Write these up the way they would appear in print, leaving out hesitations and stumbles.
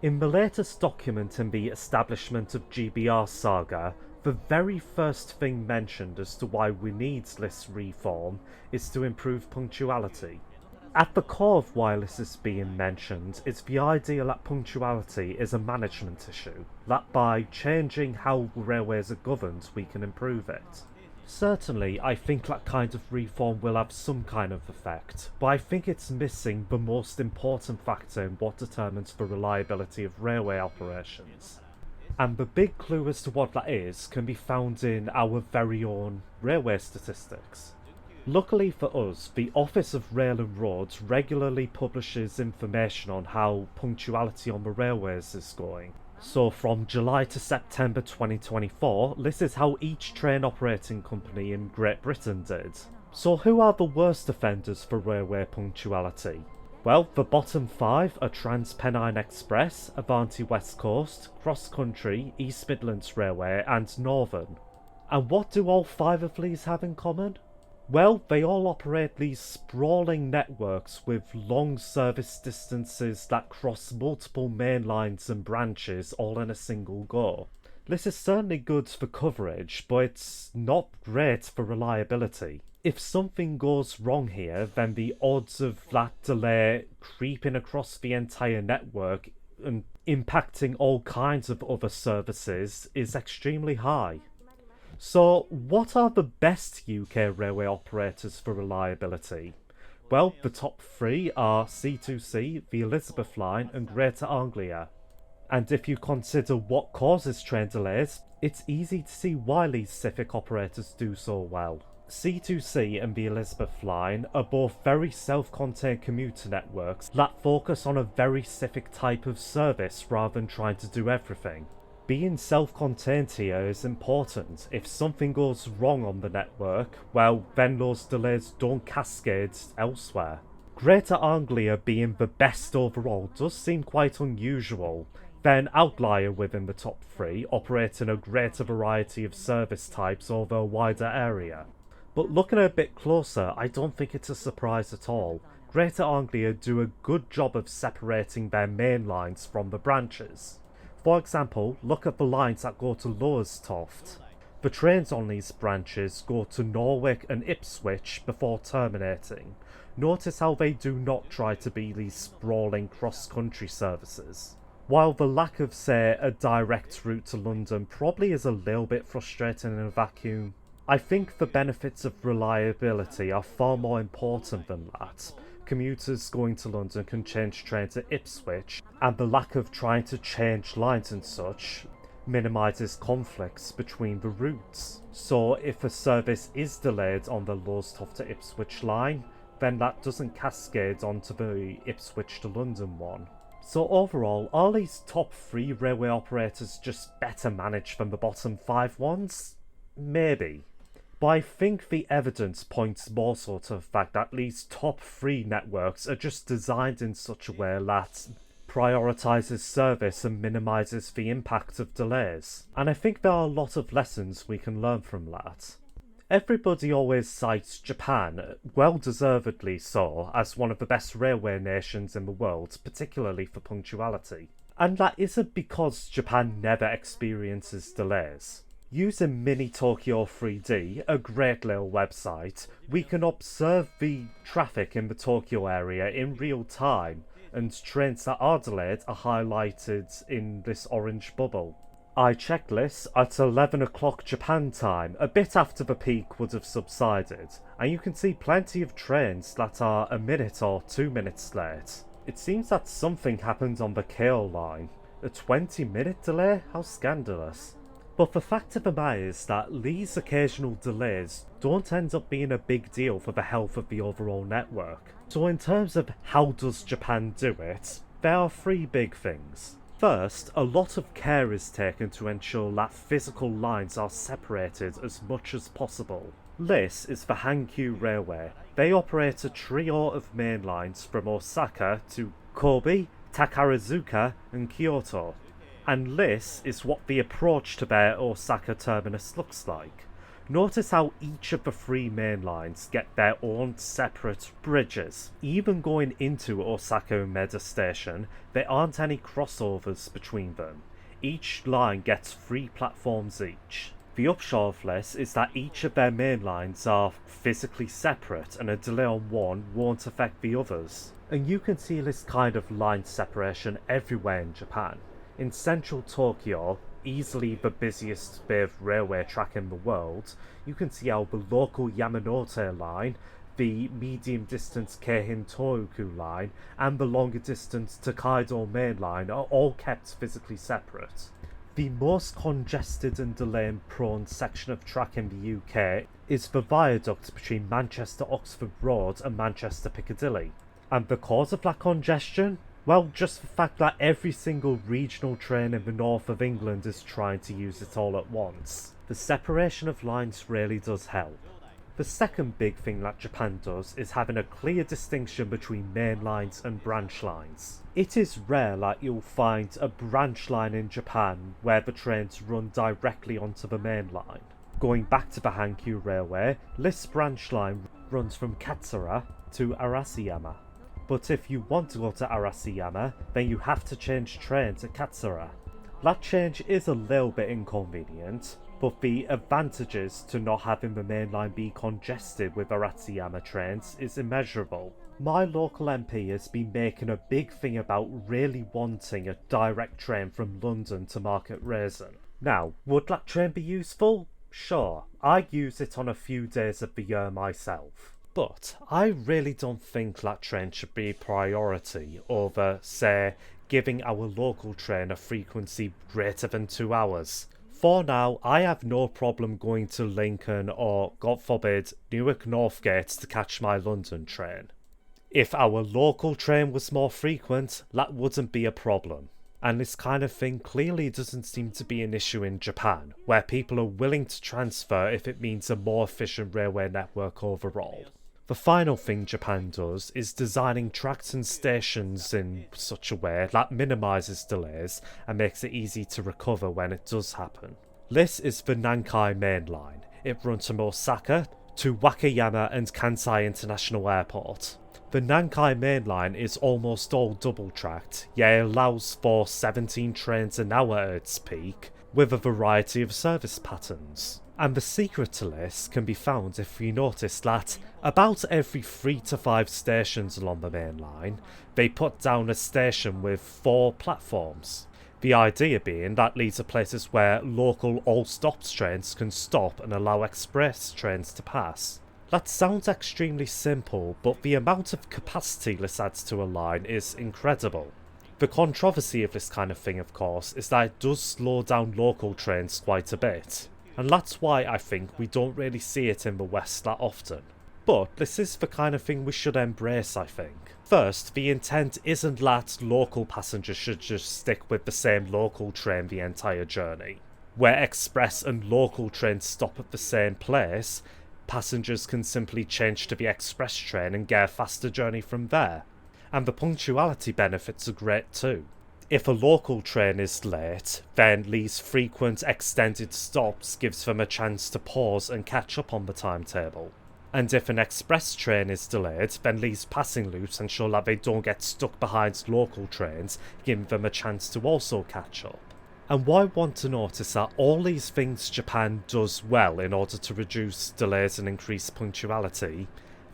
In the latest document in the establishment of GBR saga, the very first thing mentioned as to why we need this reform is to improve punctuality. At the core of why this is being mentioned is the idea that punctuality is a management issue, that by changing how railways are governed we can improve it. Certainly, I think that kind of reform will have some kind of effect, but I think it's missing the most important factor in what determines the reliability of railway operations. And the big clue as to what that is can be found in our very own railway statistics. Luckily for us, the Office of Rail and Roads regularly publishes information on how punctuality on the railways is going. So from July to September 2024, this is how each train operating company in Great Britain did. So who are the worst offenders for railway punctuality? Well, the bottom 5 are TransPennine Express, Avanti West Coast, Cross Country, East Midlands Railway and Northern. And what do all 5 of these have in common? Well, they all operate these sprawling networks with long service distances that cross multiple main lines and branches all in a single go. This is certainly good for coverage, but it's not great for reliability. If something goes wrong here, then the odds of that delay creeping across the entire network and impacting all kinds of other services is extremely high. So, what are the best UK railway operators for reliability? Well, the top 3 are C2C, the Elizabeth Line and Greater Anglia. And if you consider what causes train delays, it's easy to see why these specific operators do so well. C2C and the Elizabeth Line are both very self-contained commuter networks that focus on a very specific type of service rather than trying to do everything. Being self-contained here is important. If something goes wrong on the network, well, then those delays don't cascade elsewhere. Greater Anglia being the best overall does seem quite unusual. Then Outlier within the top 3, operating a greater variety of service types over a wider area. But looking a bit closer, I don't think it's a surprise at all. Greater Anglia do a good job of separating their main lines from the branches. For example, look at the lines that go to Lowestoft. The trains on these branches go to Norwich and Ipswich before terminating. Notice how they do not try to be these sprawling cross-country services. While the lack of, say, a direct route to London probably is a little bit frustrating in a vacuum, I think the benefits of reliability are far more important than that. Commuters going to London can change trains at Ipswich, and the lack of trying to change lines and such minimises conflicts between the routes. So if a service is delayed on the Lowestoft to Ipswich line, then that doesn't cascade onto the Ipswich to London one. So overall, are these top 3 railway operators just better managed than the bottom 5 ones? Maybe. But I think the evidence points more so to the fact that these top 3 networks are just designed in such a way that prioritises service and minimises the impact of delays. And I think there are a lot of lessons we can learn from that. Everybody always cites Japan, well deservedly so, as one of the best railway nations in the world, particularly for punctuality. And that isn't because Japan never experiences delays. Using Mini Tokyo 3D, a great little website, we can observe the traffic in the Tokyo area in real time, and trains that are delayed are highlighted in this orange bubble. I checked this at 11 o'clock Japan time, a bit after the peak would have subsided, and you can see plenty of trains that are a minute or 2 minutes late. It seems that something happened on the Keio line. A 20-minute delay? How scandalous. But the fact of the matter is that these occasional delays don't end up being a big deal for the health of the overall network. So in terms of how does Japan do it, there are 3 big things. First, a lot of care is taken to ensure that physical lines are separated as much as possible. This is the Hankyu Railway. They operate a trio of main lines from Osaka to Kobe, Takarazuka and Kyoto. And this is what the approach to their Osaka terminus looks like. Notice how each of the three main lines get their own separate bridges. Even going into Osaka Umeda Station, there aren't any crossovers between them. Each line gets 3 platforms each. The upshot of this is that each of their main lines are physically separate and a delay on one won't affect the others. And you can see this kind of line separation everywhere in Japan. In central Tokyo, easily the busiest bit of railway track in the world, you can see how the local Yamanote line, the medium distance Keihin Tohoku line, and the longer distance Tokaido main line are all kept physically separate. The most congested and delay-prone section of track in the UK is the viaduct between Manchester Oxford Road and Manchester Piccadilly. And the cause of that congestion? Well, just the fact that every single regional train in the north of England is trying to use it all at once. The separation of lines really does help. The second big thing that Japan does is having a clear distinction between main lines and branch lines. It is rare that you'll find a branch line in Japan where the trains run directly onto the main line. Going back to the Hankyu Railway, this branch line runs from Katsura to Arashiyama. But if you want to go to Arashiyama, then you have to change train to Katsura. That change is a little bit inconvenient, but the advantages to not having the main line be congested with Arashiyama trains is immeasurable. My local MP has been making a big thing about really wanting a direct train from London to Market Raisin. Now, would that train be useful? Sure, I use it on a few days of the year myself. But I really don't think that train should be a priority over, say, giving our local train a frequency greater than 2 hours. For now, I have no problem going to Lincoln or, God forbid, Newark Northgate to catch my London train. If our local train was more frequent, that wouldn't be a problem. And this kind of thing clearly doesn't seem to be an issue in Japan, where people are willing to transfer if it means a more efficient railway network overall. The final thing Japan does is designing tracks and stations in such a way that minimises delays and makes it easy to recover when it does happen. This is the Nankai Main Line. It runs from Osaka to Wakayama and Kansai International Airport. The Nankai Main Line is almost all double-tracked, yet it allows for 17 trains an hour at its peak, with a variety of service patterns. And the secret to this can be found if you notice that about every 3 to 5 stations along the main line, they put down a station with 4 platforms. The idea being that leads to places where local all-stops trains can stop and allow express trains to pass. That sounds extremely simple, but the amount of capacity this adds to a line is incredible. The controversy of this kind of thing, of course, is that it does slow down local trains quite a bit. And that's why I think we don't really see it in the West that often. But this is the kind of thing we should embrace, I think. First, the intent isn't that local passengers should just stick with the same local train the entire journey. Where express and local trains stop at the same place, passengers can simply change to the express train and get a faster journey from there. And the punctuality benefits are great too. If a local train is late, then these frequent extended stops gives them a chance to pause and catch up on the timetable. And if an express train is delayed, then these passing loops ensure that they don't get stuck behind local trains, giving them a chance to also catch up. And why want to notice that all these things Japan does well in order to reduce delays and increase punctuality,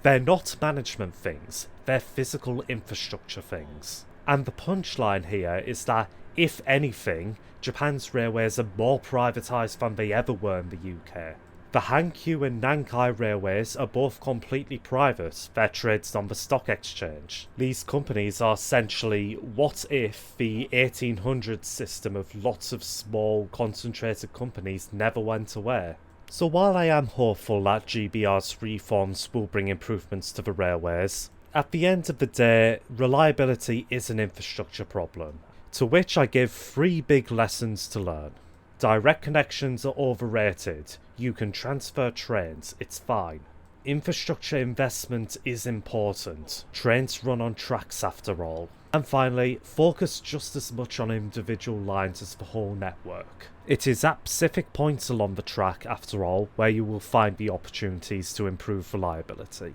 they're not management things, they're physical infrastructure things. And the punchline here is that, if anything, Japan's railways are more privatised than they ever were in the UK. The Hankyu and Nankai railways are both completely private, they're traded on the stock exchange. These companies are essentially what if the 1800s system of lots of small, concentrated companies never went away. So while I am hopeful that GBR's reforms will bring improvements to the railways, at the end of the day, reliability is an infrastructure problem, to which I give 3 big lessons to learn. Direct connections are overrated. You can transfer trains, it's fine. Infrastructure investment is important. Trains run on tracks after all. And finally, focus just as much on individual lines as the whole network. It is at specific points along the track, after all, where you will find the opportunities to improve reliability.